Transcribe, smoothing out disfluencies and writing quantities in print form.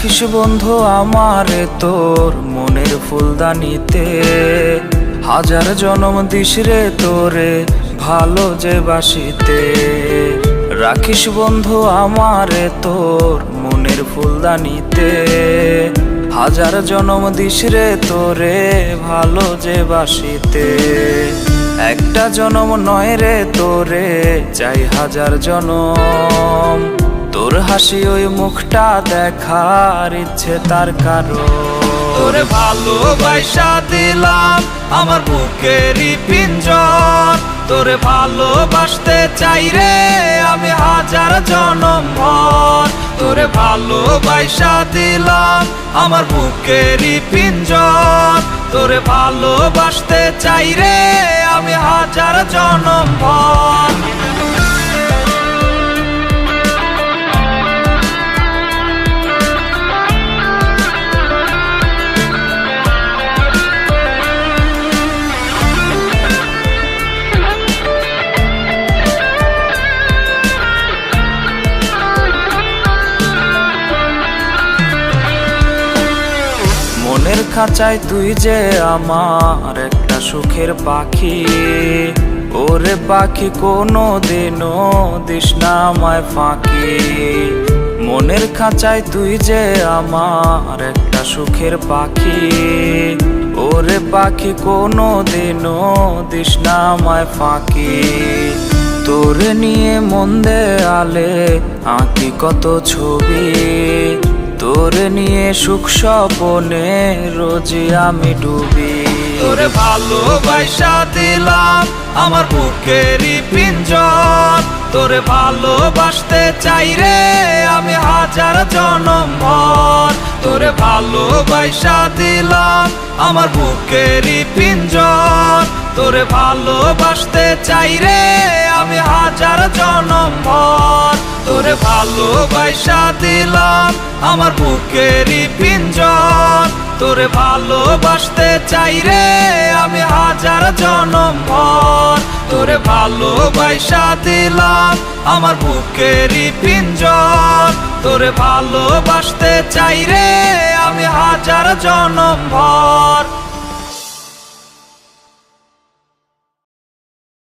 রাখিস বন্ধু আমারে তোর মনের ফুলদানিতে, হাজার জনম দিস রে তোরে ভালো যে বাসিতে। রাখিস বন্ধু আমারে তোর মনের ফুলদানিতে, হাজার জনম দিস রে তোরে ভালো যে বাসিতে। একটা জনম নয় রে তোরে চাই হাজার জনম, তোর হাসি ওই মুখটা দেখার ইচ্ছে তার কারণ। তোরে ভালোবাসা দিলাম আমার বুকেরই পিঞ্জর, তোরে ভালোবাসতে চাই রে আমি হাজার জনম ভর। তোরে ভালোবাসা দিলাম আমার বুকেরই পিঞ্জর, তোরে ভালোবাসতে চাই রে আমি হাজার জনম ভর। মনের খাঁচায় তুই যে আমার একটা সুখের পাখি, ওরে পাখি কোনো দিনও দিস না আমায় ফাঁকি। মনের খাঁচায় তুই যে আমার একটা সুখের পাখি, ওরে পাখি কোনো দিনও দিস না আমায় ফাঁকি। তোরে নিয়ে মন দেয়ালে আঁকি কত ছবি, তোরে নিয়ে সুখ স্বপনে রোজই আমি ডুবি। তোরে ভালোবাসা দিলাম আমার বুকেরই পিঞ্জর, তোরে ভালোবাসতে চাই রে আমি হাজার জনম ভর। তোরে ভালোবাসা দিলাম আমার বুকেরই পিঞ্জর, তোরে ভালোবাসতে চাই রে আমি হাজার জনম ভর। তোরে ভালোবাসা দিলাম আমার বুকেরই পিঞ্জর, তোরে ভালোবাসতে চাই রে আমি হাজার জনম ভর। তোরে ভালোবাসা দিলাম আমার বুকেরই পিঞ্জর, তোরে ভালোবাসতে চাই রে আমি হাজার জনম ভর।